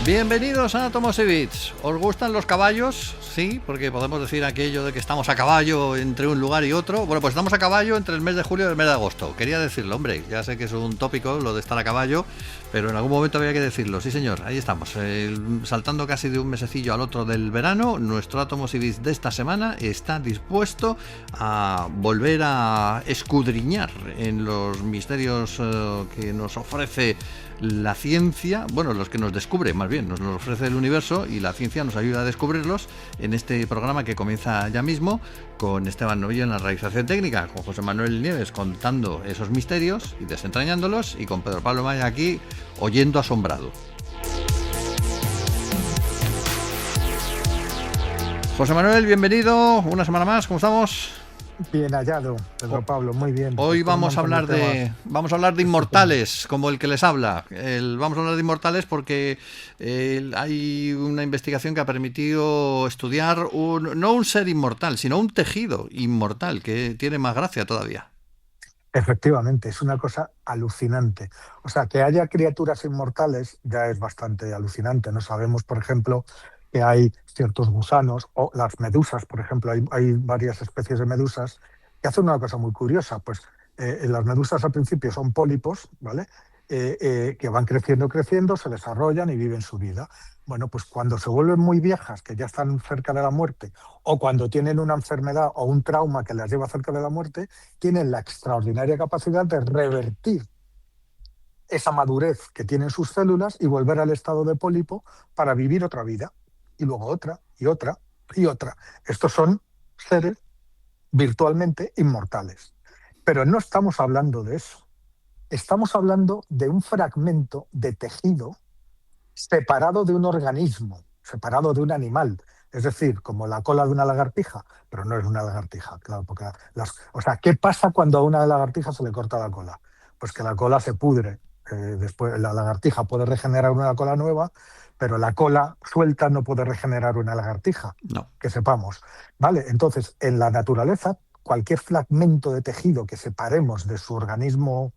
Bienvenidos a Átomos y Bits. ¿Os gustan los caballos? Sí, porque podemos decir aquello de que estamos a caballo entre un lugar y otro. Bueno, pues estamos a caballo entre el mes de julio y el mes de agosto. Quería decirlo, hombre, ya sé que es un tópico lo de estar a caballo, pero en algún momento había que decirlo. Sí, señor, ahí estamos, saltando casi de un mesecillo al otro del verano. Nuestro Átomos y Bits de esta semana está dispuesto a volver a escudriñar en los misterios que nos ofrece la ciencia, bueno, los que nos descubre, más bien, nos los ofrece el universo y la ciencia nos ayuda a descubrirlos en este programa que comienza ya mismo con Esteban Novillo en la realización técnica, con José Manuel Nieves contando esos misterios y desentrañándolos y con Pedro Pablo Maya aquí oyendo asombrado. José Manuel, bienvenido, una semana más, ¿cómo estamos? Bien hallado, Pedro Pablo, muy bien. Hoy vamos a hablar de inmortales, como el que les habla. Vamos a hablar de inmortales porque hay una investigación que ha permitido estudiar no un ser inmortal, sino un tejido inmortal, que tiene más gracia todavía. Efectivamente, es una cosa alucinante. O sea, que haya criaturas inmortales ya es bastante alucinante. No sabemos, por ejemplo, que hay ciertos gusanos o las medusas, por ejemplo, hay varias especies de medusas que hacen una cosa muy curiosa. Pues las medusas al principio son pólipos, ¿vale? Que van creciendo, se desarrollan y viven su vida. Bueno, pues cuando se vuelven muy viejas, que ya están cerca de la muerte, o cuando tienen una enfermedad o un trauma que las lleva cerca de la muerte, tienen la extraordinaria capacidad de revertir esa madurez que tienen sus células y volver al estado de pólipo para vivir otra vida, y luego otra, y otra, y otra. Estos son seres virtualmente inmortales. Pero no estamos hablando de eso. Estamos hablando de un fragmento de tejido separado de un organismo, separado de un animal. Es decir, como la cola de una lagartija, pero no es una lagartija, claro, porque o sea, ¿qué pasa cuando a una lagartija se le corta la cola? Pues que la cola se pudre. Después la lagartija puede regenerar una cola nueva, pero la cola suelta no puede regenerar una lagartija, No. que sepamos. ¿Vale? Entonces, en la naturaleza, cualquier fragmento de tejido que separemos de su organismo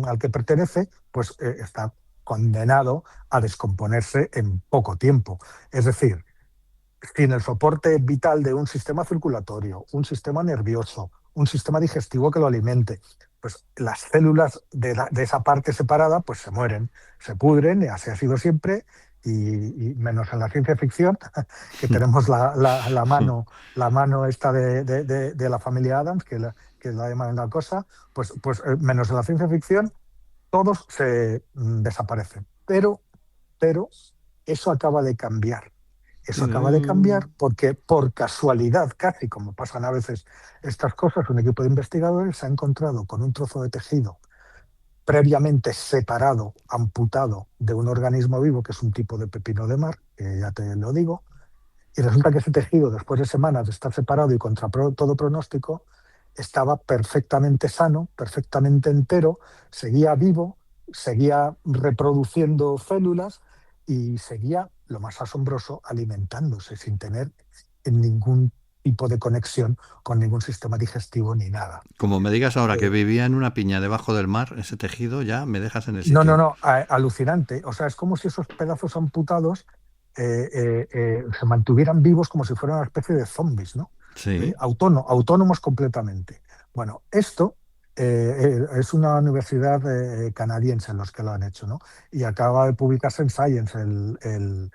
al que pertenece, pues está condenado a descomponerse en poco tiempo. Es decir, sin el soporte vital de un sistema circulatorio, un sistema nervioso, un sistema digestivo que lo alimente, pues las células de esa parte separada pues se mueren, se pudren, y así ha sido siempre, y menos en la ciencia ficción, que tenemos la mano esta de la familia Adams, que la llaman la cosa, pues menos en la ciencia ficción, todos se desaparecen. Pero eso acaba de cambiar. Eso acaba de cambiar porque, por casualidad, casi como pasan a veces estas cosas, un equipo de investigadores se ha encontrado con un trozo de tejido previamente separado, amputado de un organismo vivo, que es un tipo de pepino de mar, que ya te lo digo, y resulta que ese tejido, después de semanas de estar separado y contra todo pronóstico, estaba perfectamente sano, perfectamente entero, seguía vivo, seguía reproduciendo células y seguía, lo más asombroso, alimentándose sin tener ningún tipo de conexión con ningún sistema digestivo ni nada. Como me digas ahora que vivía en una piña debajo del mar, ese tejido, ya me dejas en el sitio. No, alucinante. O sea, es como si esos pedazos amputados se mantuvieran vivos como si fueran una especie de zombies, ¿no? Sí. Autónomos completamente. Bueno, esto es una universidad canadiense los que lo han hecho, ¿no? Y acaba de publicarse en Science el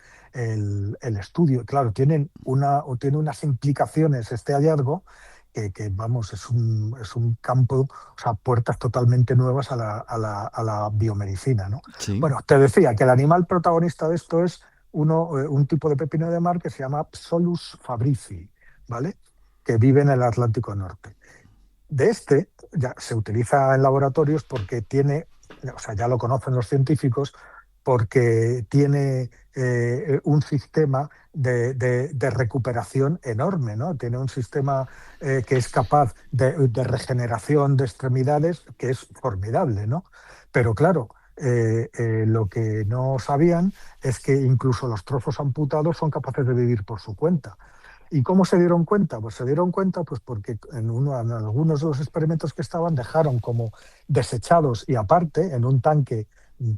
estudio. Claro, tiene unas implicaciones este hallazgo que vamos, es un campo, o sea, puertas totalmente nuevas a la biomedicina, ¿no? Sí. Bueno, te decía que el animal protagonista de esto es un tipo de pepino de mar que se llama Psolus fabrici, ¿vale? Que vive en el Atlántico Norte. De este ya se utiliza en laboratorios porque tiene, o sea, ya lo conocen los científicos, porque tiene un sistema de recuperación enorme, ¿no? Tiene un sistema que es capaz de regeneración de extremidades que es formidable, ¿no? Pero claro, lo que no sabían es que incluso los trozos amputados son capaces de vivir por su cuenta. ¿Y cómo se dieron cuenta? Pues se dieron cuenta pues porque en algunos de los experimentos que estaban dejaron como desechados y aparte en un tanque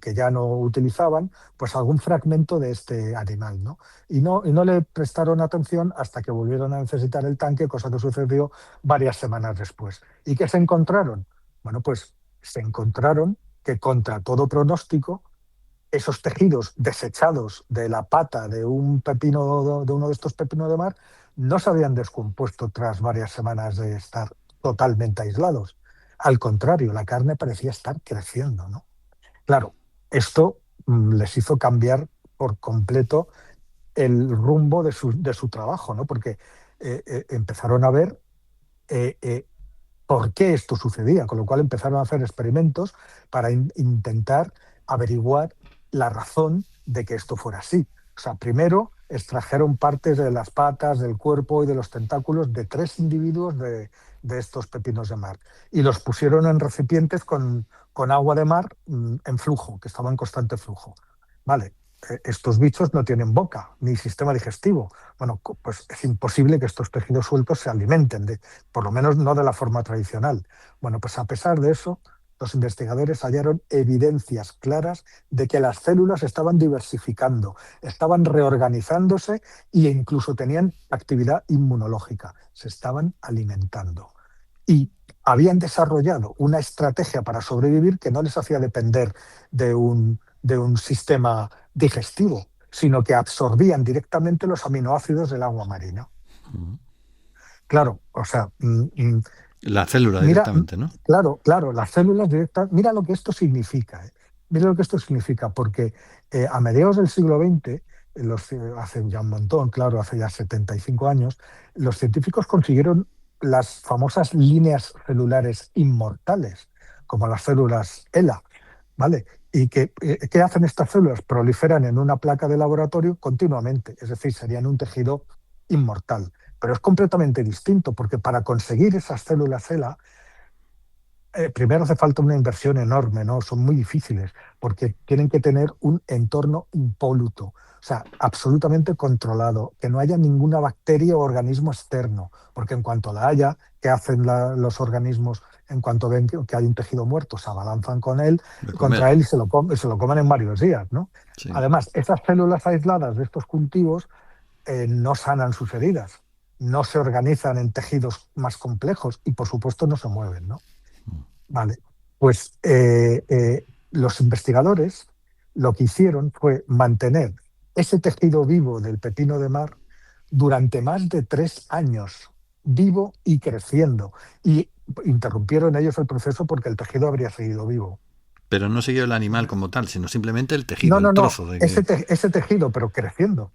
que ya no utilizaban, pues algún fragmento de este animal, ¿no? Y no le prestaron atención hasta que volvieron a necesitar el tanque, cosa que sucedió varias semanas después. ¿Y qué se encontraron? Bueno, pues se encontraron que contra todo pronóstico, esos tejidos desechados de la pata de un pepino, de uno de estos pepinos de mar, no se habían descompuesto tras varias semanas de estar totalmente aislados. Al contrario, la carne parecía estar creciendo, ¿no? Claro, esto les hizo cambiar por completo el rumbo de su trabajo, ¿no? Porque empezaron a ver eh, eh, por qué esto sucedía, con lo cual empezaron a hacer experimentos para intentar averiguar la razón de que esto fuera así. O sea, primero extrajeron partes de las patas, del cuerpo y de los tentáculos de 3 individuos de estos pepinos de mar y los pusieron en recipientes con agua de mar en flujo, que estaba en constante flujo. Vale, estos bichos no tienen boca ni sistema digestivo. Bueno, pues es imposible que estos tejidos sueltos se alimenten, por lo menos no de la forma tradicional. Bueno, pues a pesar de eso, los investigadores hallaron evidencias claras de que las células estaban diversificando, estaban reorganizándose e incluso tenían actividad inmunológica, se estaban alimentando. Y habían desarrollado una estrategia para sobrevivir que no les hacía depender de un sistema digestivo, sino que absorbían directamente los aminoácidos del agua marina. Claro, o sea, La célula mira, directamente, ¿no? claro, las células directas, mira lo que esto significa, ¿eh? Mira lo que esto significa, porque a mediados del siglo XX, hace ya un montón, claro, hace ya 75 años, los científicos consiguieron las famosas líneas celulares inmortales, como las células ELA, ¿vale? ¿Y qué hacen estas células? Proliferan en una placa de laboratorio continuamente, es decir, serían un tejido inmortal. Pero es completamente distinto, porque para conseguir esas células ELA, primero hace falta una inversión enorme, ¿no? Son muy difíciles, porque tienen que tener un entorno impoluto, o sea, absolutamente controlado, que no haya ninguna bacteria o organismo externo, porque en cuanto la haya, ¿qué hacen los organismos? En cuanto ven que hay un tejido muerto, se abalanzan De comer. contra él y se lo comen en varios días, ¿no? Sí. Además, esas células aisladas de estos cultivos no sanan sus heridas, no se organizan en tejidos más complejos y, por supuesto, no se mueven, ¿no? Vale, pues los investigadores lo que hicieron fue mantener ese tejido vivo del pepino de mar durante más de 3 años, vivo y creciendo. Y interrumpieron ellos el proceso porque el tejido habría seguido vivo. Pero no siguió el animal como tal, sino simplemente el tejido, No, el no, no. trozo de Ese, que... te- ese tejido, pero creciendo,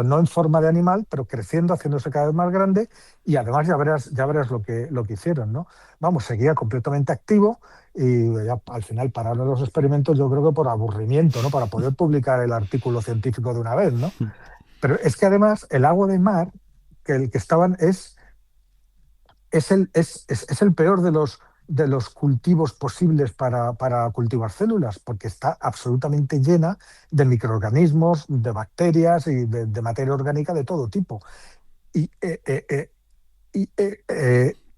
no en forma de animal, pero creciendo, haciéndose cada vez más grande, y además ya verás lo que hicieron, ¿no? Vamos, seguía completamente activo y ya al final pararon los experimentos, yo creo que por aburrimiento, ¿no? Para poder publicar el artículo científico de una vez, ¿no? Pero es que además el agua de mar que el que estaban es el peor de los cultivos posibles para cultivar células, porque está absolutamente llena de microorganismos, de bacterias y de materia orgánica de todo tipo. Y,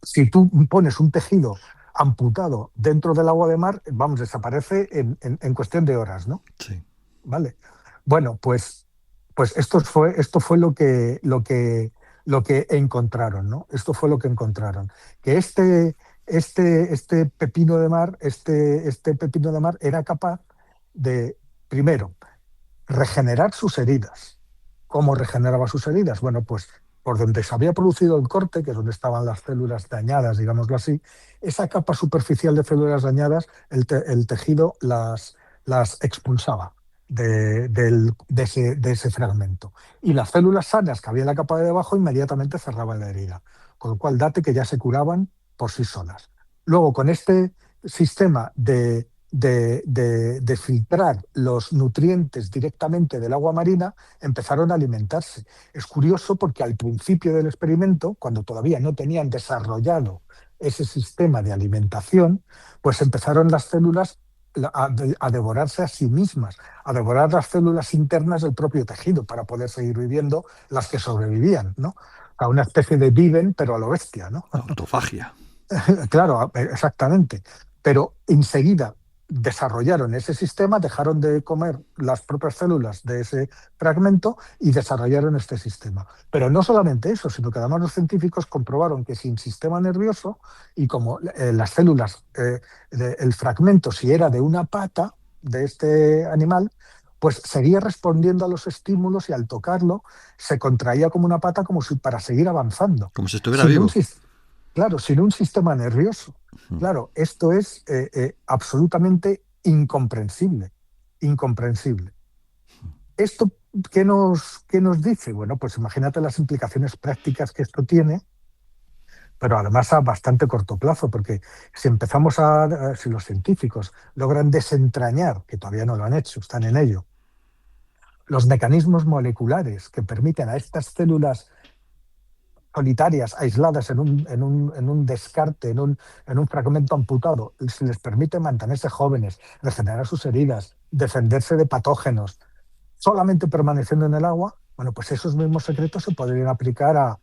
si tú pones un tejido amputado dentro del agua de mar, vamos, desaparece en cuestión de horas, ¿no? Sí. ¿Vale? Bueno, pues esto fue lo que encontraron, ¿no? Esto fue lo que encontraron. Que este pepino de mar, este pepino de mar era capaz de, primero, regenerar sus heridas. ¿Cómo regeneraba sus heridas? Bueno, pues por donde se había producido el corte, que es donde estaban las células dañadas, digámoslo así, esa capa superficial de células dañadas, el tejido las expulsaba de ese fragmento. Y las células sanas que había en la capa de debajo inmediatamente cerraban la herida. Con lo cual, date que ya se curaban por sí solas. Luego, con este sistema de filtrar los nutrientes directamente del agua marina, empezaron a alimentarse. Es curioso porque al principio del experimento, cuando todavía no tenían desarrollado ese sistema de alimentación, pues empezaron las células a devorarse a sí mismas, a devorar las células internas del propio tejido para poder seguir viviendo las que sobrevivían, ¿no? A una especie de viven, pero a lo bestia, ¿no? Autofagia. Claro, exactamente. Pero enseguida, desarrollaron ese sistema, dejaron de comer las propias células de ese fragmento y desarrollaron este sistema. Pero no solamente eso, sino que además los científicos comprobaron que sin sistema nervioso y como las células, el fragmento, si era de una pata de este animal, pues seguía respondiendo a los estímulos y al tocarlo se contraía como una pata como si para seguir avanzando. Como si estuviera Sin un, vivo. sis- claro, sin un sistema nervioso. Claro, esto es absolutamente incomprensible, incomprensible. ¿Esto qué nos dice? Bueno, pues imagínate las implicaciones prácticas que esto tiene, pero además a bastante corto plazo, porque si si los científicos logran desentrañar, que todavía no lo han hecho, están en ello, los mecanismos moleculares que permiten a estas células solitarias, aisladas en un descarte, en un fragmento amputado, si les permite mantenerse jóvenes, regenerar sus heridas, defenderse de patógenos, solamente permaneciendo en el agua, bueno, pues esos mismos secretos se podrían aplicar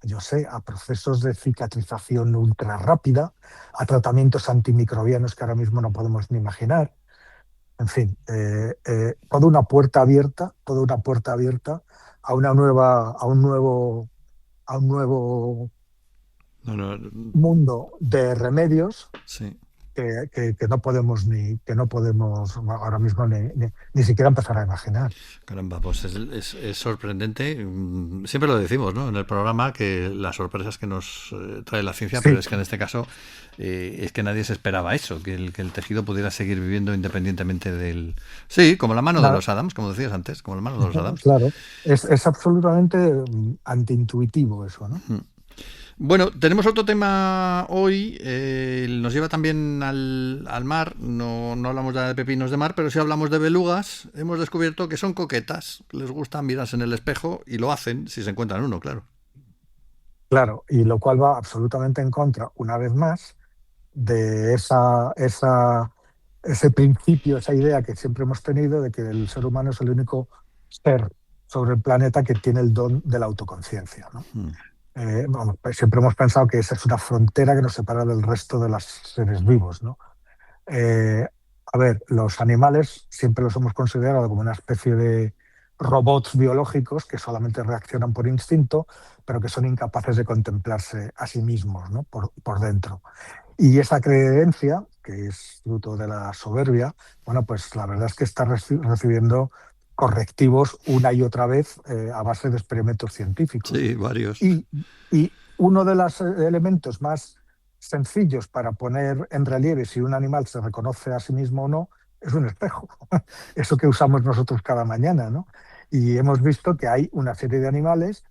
yo sé, a procesos de cicatrización ultra rápida, a tratamientos antimicrobianos que ahora mismo no podemos ni imaginar. En fin, toda una puerta abierta a una nueva, a un nuevo No, no, mundo de remedios sí. que no podemos ahora mismo ni siquiera empezar a imaginar. Caramba, pues es sorprendente. Siempre lo decimos, ¿no? En el programa que las sorpresas que nos trae la ciencia, pero Sí, es que en este caso es que nadie se esperaba eso, que el tejido pudiera seguir viviendo independientemente del... Sí, como la mano de nada, los Adams, como decías antes, como la mano de los Adams. claro, es absolutamente antiintuitivo eso, ¿no? Bueno, tenemos otro tema hoy, nos lleva también al mar, no hablamos ya de pepinos de mar, pero sí hablamos de belugas. Hemos descubierto que son coquetas, les gusta mirarse en el espejo y lo hacen si se encuentran uno, claro. Claro, y lo cual va absolutamente en contra, una vez más, de ese principio, esa idea que siempre hemos tenido de que el ser humano es el único ser sobre el planeta que tiene el don de la autoconciencia, ¿no? Vamos, pues siempre hemos pensado que esa es una frontera que nos separa del resto de los seres vivos, ¿no? Eh, a ver, los animales siempre los hemos considerado como una especie de robots biológicos que solamente reaccionan por instinto, pero que son incapaces de contemplarse a sí mismos, ¿no? por dentro. Y esa creencia, que es fruto de la soberbia, bueno, pues la verdad es que está recibiendo correctivos una y otra vez a base de experimentos científicos. Sí, varios. Y, y uno de los elementos más sencillos para poner en relieve si un animal se reconoce a sí mismo o no es un espejo. Eso que usamos nosotros cada mañana, ¿no? Y hemos visto que hay una serie de animales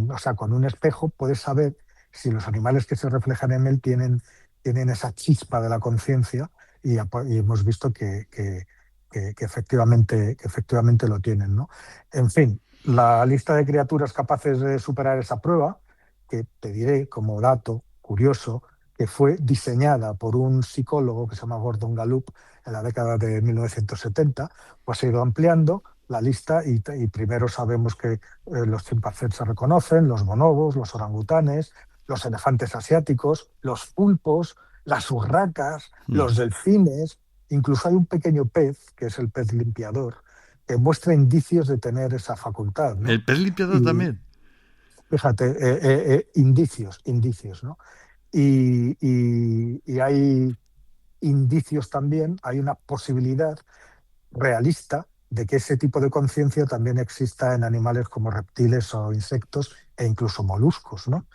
o sea, con un espejo puedes saber si los animales que se reflejan en él tienen esa chispa de la conciencia y hemos visto que efectivamente lo tienen, ¿no? En fin, la lista de criaturas capaces de superar esa prueba, que te diré como dato curioso, que fue diseñada por un psicólogo que se llama Gordon Gallup en la década de 1970, pues ha ido ampliando la lista y primero sabemos que los chimpancés se reconocen, los bonobos, los orangutanes, los elefantes asiáticos, los pulpos, las urracas, Mm. los delfines, incluso hay un pequeño pez, que es el pez limpiador, que muestra indicios de tener esa facultad, ¿no? El pez limpiador Y también. fíjate, indicios, ¿no? Y hay indicios también, hay una posibilidad realista de que ese tipo de conciencia también exista en animales como reptiles o insectos e incluso moluscos, ¿no?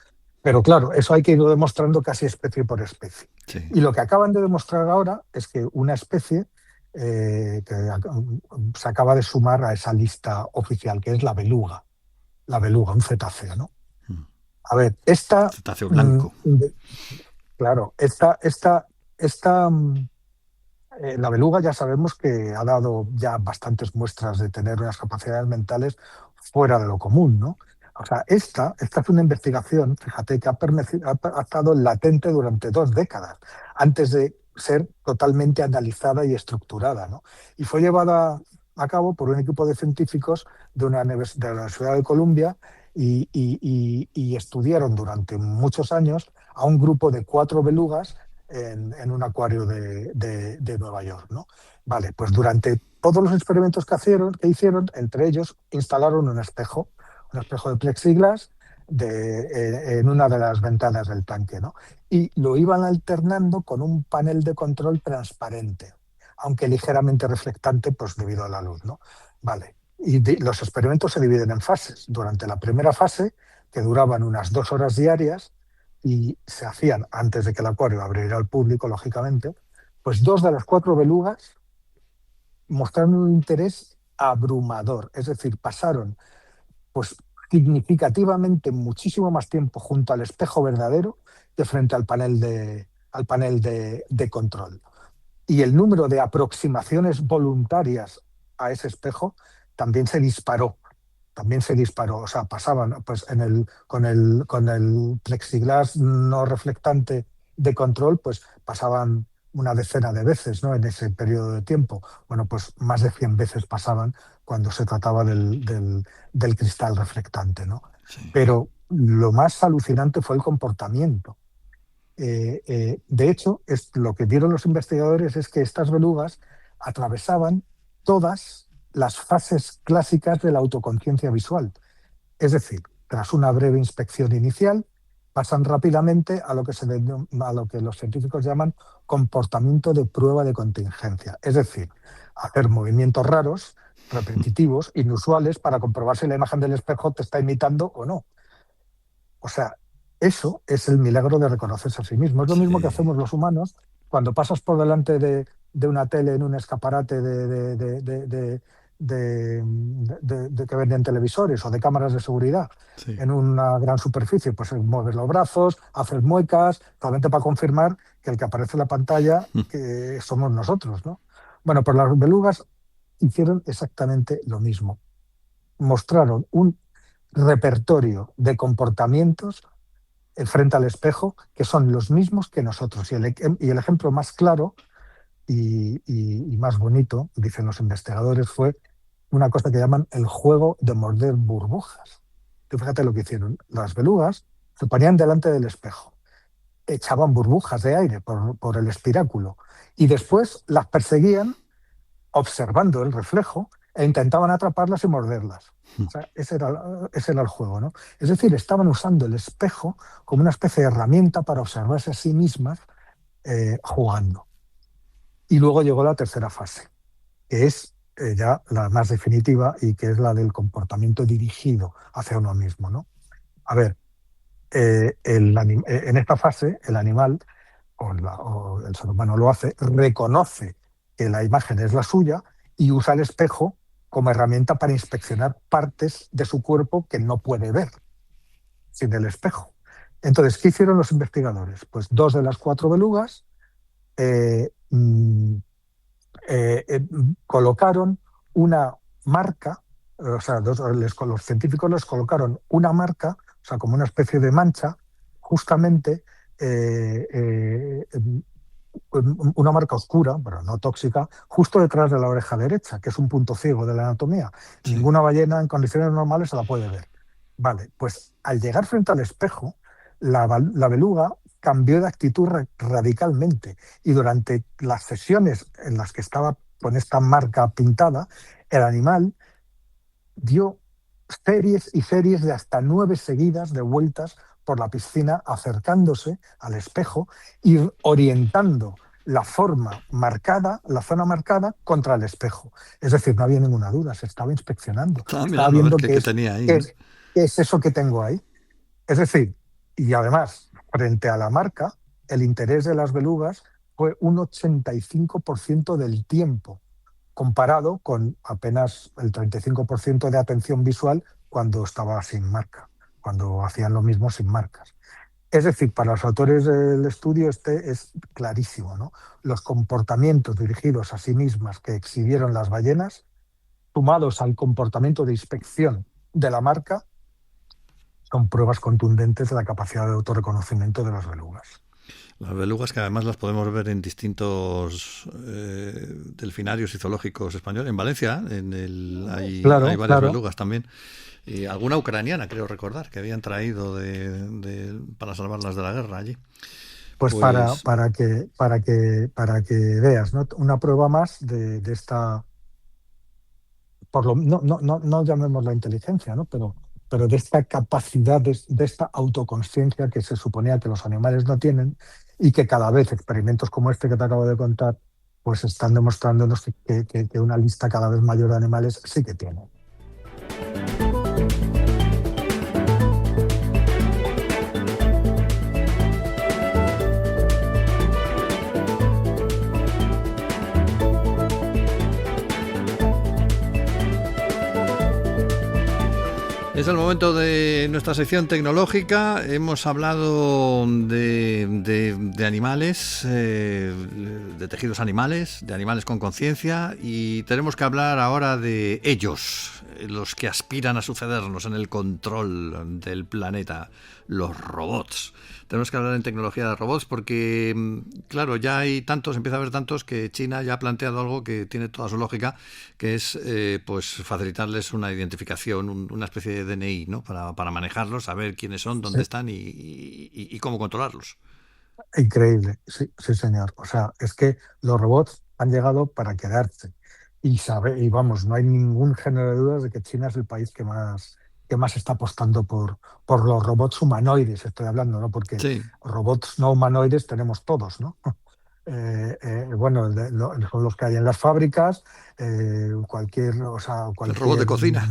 Pero claro, eso hay que ir demostrando casi especie por especie. Sí. Y lo que acaban de demostrar ahora es que una especie se acaba de sumar a esa lista oficial, que es la beluga, un cetáceo, ¿no? Mm. A ver, esta, Cetáceo mm, blanco. claro, la beluga ya sabemos que ha dado ya bastantes muestras de tener unas capacidades mentales fuera de lo común, ¿no? O sea, esta es una investigación, fíjate, que ha estado latente durante 2 décadas, antes de ser totalmente analizada y estructurada, ¿no? Y fue llevada a cabo por un equipo de científicos de la Universidad de Columbia y estudiaron durante muchos años a un grupo de 4 belugas en un acuario de Nueva York, ¿no? Vale, pues durante todos los experimentos que hicieron, entre ellos instalaron un espejo de plexiglas en una de las ventanas del tanque, ¿no? Y lo iban alternando con un panel de control transparente, aunque ligeramente reflectante, pues debido a la luz, ¿no? Vale. Y los experimentos se dividen en fases. Durante la primera fase, que duraban unas 2 horas diarias, y se hacían antes de que el acuario abriera al público, lógicamente, pues 2 de las 4 belugas mostraron un interés abrumador. Es decir, pasaron pues significativamente muchísimo más tiempo junto al espejo verdadero que frente al panel de control. Y el número de aproximaciones voluntarias a ese espejo también se disparó. O sea, pasaban pues con el plexiglas no reflectante de control, pues pasaban una decena de veces, ¿no? En ese periodo de tiempo. Bueno, pues más de 100 veces pasaban cuando se trataba del cristal reflectante, ¿no? Sí. Pero lo más alucinante fue el comportamiento. De hecho, lo que vieron los investigadores es que estas belugas atravesaban todas las fases clásicas de la autoconciencia visual. Es decir, tras una breve inspección inicial, pasan rápidamente a lo que los científicos llaman comportamiento de prueba de contingencia. Es decir, hacer movimientos raros, repetitivos, inusuales, para comprobar si la imagen del espejo te está imitando o no. O sea, eso es el milagro de reconocerse a sí mismo. Es lo mismo que Sí. hacemos los humanos cuando pasas por delante de una tele en un escaparate de que venden televisores o de cámaras de seguridad Sí. en una gran superficie. Pues mueves los brazos, haces muecas, solamente para confirmar que el que aparece en la pantalla que somos nosotros, ¿no? Bueno, pues las belugas hicieron exactamente lo mismo. Mostraron un repertorio de comportamientos frente al espejo que son los mismos que nosotros. Y el ejemplo más claro y más bonito, dicen los investigadores, fue una cosa que llaman el juego de morder burbujas. Tú fíjate lo que hicieron. Las belugas se ponían delante del espejo, echaban burbujas de aire por el espiráculo y después las perseguían observando el reflejo e intentaban atraparlas y morderlas. O sea, ese era el juego, ¿no? Es decir, estaban usando el espejo como una especie de herramienta para observarse a sí mismas jugando. Y luego llegó la tercera fase, que es ya la más definitiva y que es la del comportamiento dirigido hacia uno mismo, ¿no? A ver, en esta fase el animal o el ser humano lo hace, reconoce que la imagen es la suya y usa el espejo como herramienta para inspeccionar partes de su cuerpo que no puede ver sin el espejo. Entonces, ¿qué hicieron los investigadores? Pues 2 de las 4 belugas eh, mm, colocaron una marca, o sea, los científicos les colocaron una marca, o sea, como una especie de mancha, justamente una marca oscura, pero no tóxica, justo detrás de la oreja derecha, que es un punto ciego de la anatomía. Sí. Ninguna ballena en condiciones normales se la puede ver. Vale, pues al llegar frente al espejo, la beluga cambió de actitud radicalmente y durante las sesiones en las que estaba con esta marca pintada, el animal dio series y series de hasta 9 seguidas de vueltas por la piscina, acercándose al espejo y orientando la forma marcada, la zona marcada contra el espejo. Es decir, no había ninguna duda, se estaba inspeccionando, Estaba estaba mirando a ver viendo qué tenía ahí, qué ¿no? es, qué es eso que tengo ahí. Es decir, y además, frente a la marca, el interés de las belugas fue un 85% del tiempo, comparado con apenas el 35% de atención visual cuando estaba sin marca, cuando hacían lo mismo sin marcas. Es decir, para los autores del estudio este es clarísimo, ¿no? Los comportamientos dirigidos a sí mismas que exhibieron las ballenas, sumados al comportamiento de inspección de la marca, son pruebas contundentes de la capacidad de autorreconocimiento de las belugas. Las belugas que además las podemos ver en distintos delfinarios y zoológicos españoles. En Valencia hay Claro, varias claro. belugas también. Y alguna ucraniana, creo recordar, que habían traído para salvarlas de la guerra allí. Pues Pues para que veas, ¿no? Una prueba más de esta, no llamemos la inteligencia, ¿no? Pero de esta capacidad, de esta autoconsciencia que se suponía que los animales no tienen y que cada vez experimentos como este que te acabo de contar, pues están demostrándonos que una lista cada vez mayor de animales sí que tienen. es el momento de nuestra sección tecnológica. Hemos hablado de animales, de tejidos animales, de animales con conciencia, y tenemos que hablar ahora de ellos, los que aspiran a sucedernos en el control del planeta, los robots. Tenemos que hablar en tecnología de robots porque, claro, ya hay tantos, empieza a haber tantos, que China ya ha planteado algo que tiene toda su lógica, que es pues facilitarles una identificación, una especie de DNI, ¿no? Para manejarlos, saber quiénes son, Sí, dónde están y cómo controlarlos. increíble, sí, sí, señor. O sea, es que los robots han llegado para quedarse. Y vamos, no hay ningún género de dudas de que China es el país que más está apostando por los robots humanoides, estoy hablando, ¿no? Porque Sí, robots no humanoides tenemos todos, ¿no? Bueno, son los que hay en las fábricas, o sea, el robot de cualquier... cocina.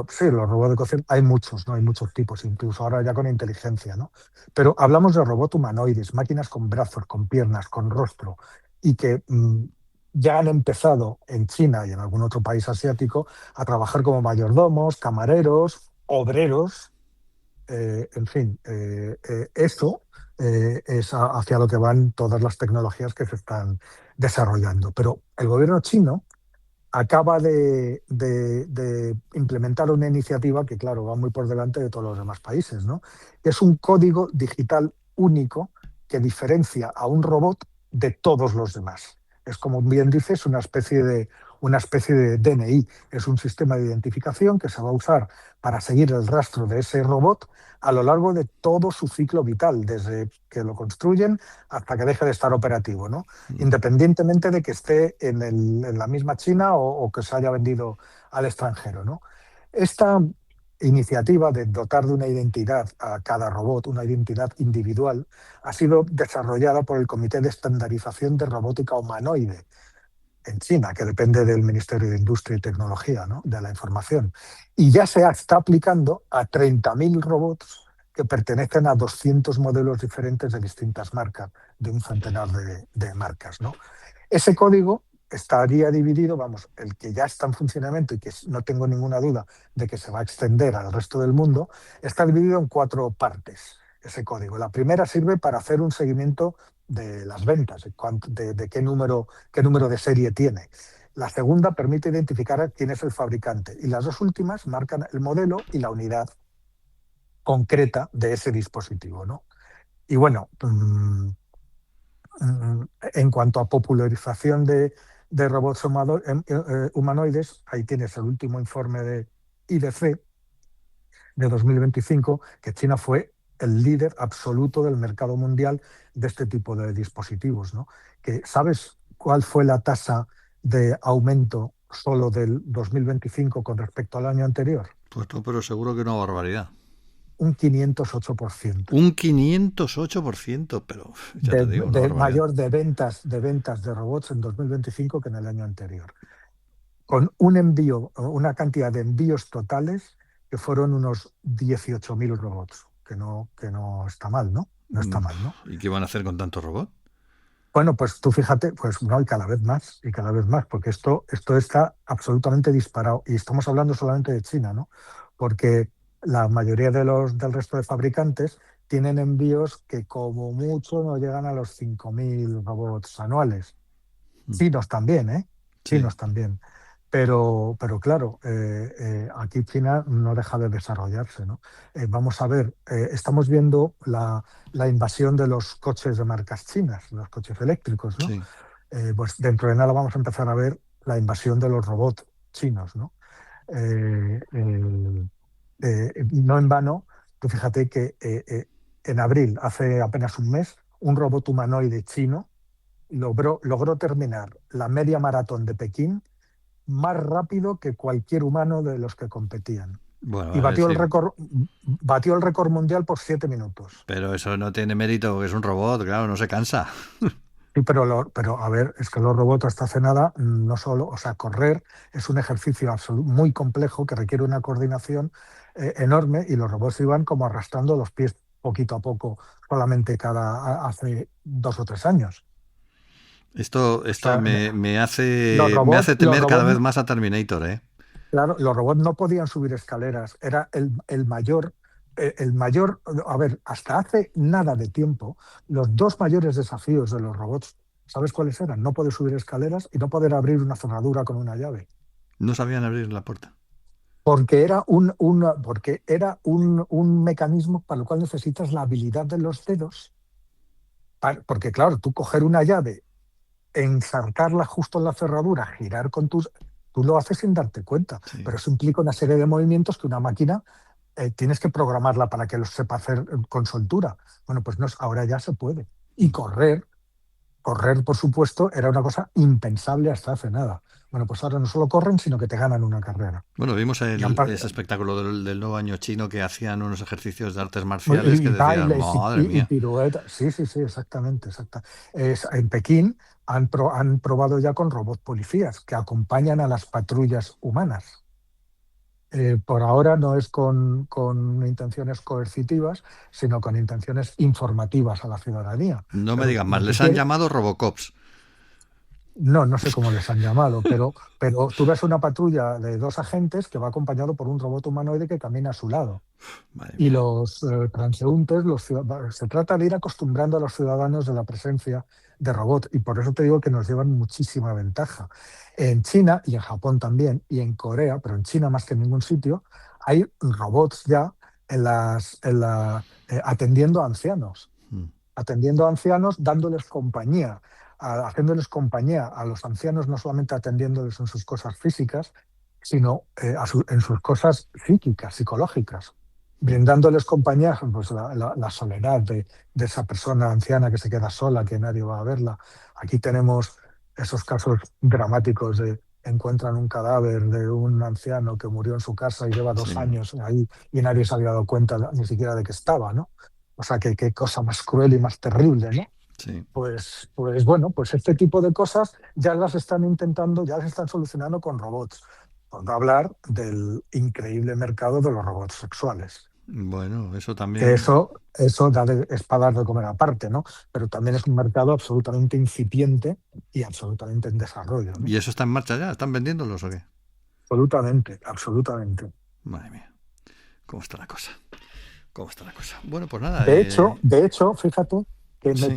Sí, los robots de cocina, hay muchos, ¿no? Hay muchos tipos, incluso ahora ya con inteligencia, ¿no? Pero hablamos de robots humanoides, máquinas con brazos, con piernas, con rostro, y que ya han empezado en China y en algún otro país asiático a trabajar como mayordomos, camareros, obreros, en fin, eso es hacia lo que van todas las tecnologías que se están desarrollando. Pero el gobierno chino acaba de implementar una iniciativa que, claro, va muy por delante de todos los demás países, ¿no? Es un código digital único que diferencia a un robot de todos los demás. Es, como bien dices, una especie de DNI. Es un sistema de identificación que se va a usar para seguir el rastro de ese robot a lo largo de todo su ciclo vital, desde que lo construyen hasta que deje de estar operativo, ¿no? Independientemente de que esté en la misma China o que se haya vendido al extranjero, ¿no? Esta iniciativa de dotar de una identidad a cada robot, una identidad individual, ha sido desarrollada por el Comité de Estandarización de Robótica Humanoide en China, que depende del Ministerio de Industria y Tecnología, ¿no? De la Información. Y ya se está aplicando a 30.000 robots que pertenecen a 200 modelos diferentes de distintas marcas, de un centenar de marcas, ¿no? Ese código estaría dividido, vamos, el que ya está en funcionamiento y que no tengo ninguna duda de que se va a extender al resto del mundo, está dividido en 4 partes, ese código. La primera sirve para hacer un seguimiento de las ventas, de qué número de serie tiene. La segunda permite identificar a quién es el fabricante. Y las dos últimas marcan el modelo y la unidad concreta de ese dispositivo, ¿no? Y bueno, en cuanto a popularización de robots humanoides, ahí tienes el último informe de IDC de 2025, que China fue el líder absoluto del mercado mundial de este tipo de dispositivos, ¿no? ¿Sabes cuál fue la tasa de aumento solo del 2025 con respecto al año anterior? Pues no, pero seguro que una barbaridad. Un 508%. Un 508%, pero ya te digo, una barbaridad. Mayor de ventas de robots en 2025 que en el año anterior, con una cantidad de envíos totales que fueron unos 18.000 robots, que no está mal, ¿no? No está mal, ¿no? ¿Y qué van a hacer con tantos robots? Bueno, pues tú fíjate, pues no, y cada vez más, porque esto está absolutamente disparado. Y estamos hablando solamente de China, ¿no? Porque la mayoría del resto de fabricantes tienen envíos que como mucho no llegan a los 5.000 robots anuales. Chinos también, ¿eh? Sí. Chinos también. Pero claro, aquí China no deja de desarrollarse, ¿no? Vamos a ver, estamos viendo la invasión de los coches de marcas chinas, los coches eléctricos, ¿no? Sí. Pues dentro de nada vamos a empezar a ver la invasión de los robots chinos, ¿no? No en vano, tú fíjate que en abril, hace apenas un mes, un robot humanoide chino logró terminar la media maratón de Pekín más rápido que cualquier humano de los que competían. Bueno, Y a ver, sí. batió el récord mundial por 7 minutos. Pero eso no tiene mérito, es un robot, claro, no se cansa. Sí, pero a ver, es que los robots hasta hace nada, no solo, o sea, correr es un ejercicio muy complejo que requiere una coordinación enorme, y los robots iban como arrastrando los pies poquito a poco, solamente hace 2 o 3 años. Esto O sea, me los hace robots, los temer cada robots, vez más a Terminator, ¿eh? claro, los robots no podían subir escaleras. Era el mayor, a ver, hasta hace nada de tiempo, los dos mayores desafíos de los robots, ¿sabes cuáles eran? No poder subir escaleras y no poder abrir una cerradura con una llave. No sabían abrir la puerta. Porque era un mecanismo para el cual necesitas la habilidad de los dedos. Porque, claro, tú coger una llave, ensartarla justo en la cerradura, girar con tus... Tú lo haces sin darte cuenta, Sí. pero eso implica una serie de movimientos que una máquina tienes que programarla para que lo sepa hacer con soltura. Bueno, pues no, ahora ya se puede. Y correr, por supuesto, era una cosa impensable hasta hace nada. Bueno, pues ahora no solo corren, sino que te ganan una carrera. Bueno, vimos Y han par- ese espectáculo del nuevo año chino, que hacían unos ejercicios de artes marciales que y decías, bailes madre y mía. piruetas. Sí, sí, sí, exactamente, exacta. En Pekín han probado ya con robots policías que acompañan a las patrullas humanas. Por ahora no es con intenciones coercitivas, sino con intenciones informativas a la ciudadanía. No me Pero digan más, lo que les han quiere, llamado Robocops. no sé cómo les han llamado, pero tú ves una patrulla de 2 agentes que va acompañado por un robot humanoide que camina a su lado. Madre Y mía. los transeúntes, se trata de ir acostumbrando a los ciudadanos de la presencia de robots, y por eso te digo que nos llevan muchísima ventaja. En China y en Japón también, y en Corea, pero en China más que en ningún sitio, hay robots ya atendiendo a ancianos, Mm. dándoles compañía, haciéndoles compañía a los ancianos, no solamente atendiéndoles en sus cosas físicas, sino en sus cosas psíquicas, psicológicas, brindándoles compañía, pues la soledad de esa persona anciana que se queda sola, que nadie va a verla. Aquí tenemos esos casos dramáticos de encuentran un cadáver de un anciano que murió en su casa y lleva Sí, 2 años ahí y nadie se había dado cuenta ni siquiera de que estaba, ¿no? O sea, qué cosa más cruel y más terrible, ¿no? sí. Pues bueno, pues este tipo de cosas ya las están intentando, ya las están solucionando con robots. Por no hablar del increíble mercado de los robots sexuales. Bueno, eso Que también. eso es para dar de comer aparte, ¿no? Pero también es un mercado absolutamente incipiente y absolutamente en desarrollo, ¿no? ¿Y eso está en marcha ya? ¿Están vendiéndolos o qué? Absolutamente, absolutamente. Madre mía, ¿cómo está la cosa? ¿Cómo está la cosa? Bueno, pues nada, De hecho, fíjate que sí.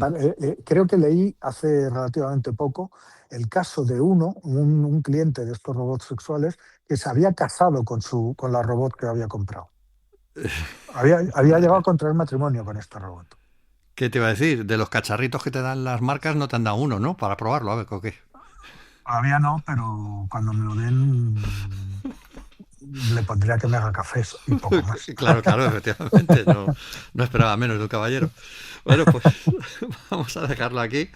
creo que leí hace relativamente poco el caso de un cliente de estos robots sexuales que se había casado con la robot que había comprado. Había llegado a Madre. contraer matrimonio con este robot. ¿Qué te iba a decir? De los cacharritos que te dan las marcas no te han dado uno, ¿no? Para probarlo, a ver, ¿con qué? Todavía no, pero cuando me lo den le pondría que me haga cafés y poco más. Claro, claro, efectivamente. No, no esperaba menos de un caballero. Bueno, pues vamos a dejarlo aquí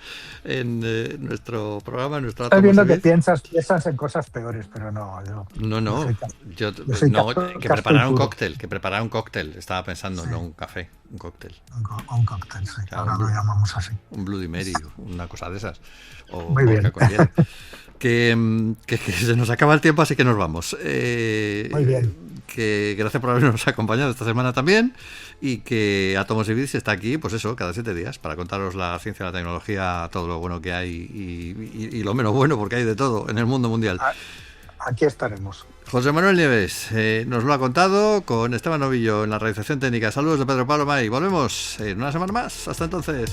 en nuestro programa, en nuestro Estoy Átomos y viendo que Bits. piensas en cosas peores, pero no, No, yo no, soy, yo yo soy no, que casco y preparar un puro. cóctel, que preparar un cóctel. Estaba pensando, Sí, no un café, un cóctel. un cóctel, sí. Claro, Ahora lo llamamos así. un Bloody Mary, una cosa de esas. O Muy vodka bien, con hielo. Que se nos acaba el tiempo, así que nos vamos. muy bien. Que gracias por habernos acompañado esta semana también, y que Átomos y Bits está aquí, pues eso, cada 7 días, para contaros la ciencia, la tecnología, todo lo bueno que hay y lo menos bueno, porque hay de todo en el mundo mundial. Aquí estaremos. José Manuel Nieves nos lo ha contado, con Esteban Novillo en la realización técnica. Saludos de Pedro Paloma y volvemos en una semana más. Hasta entonces.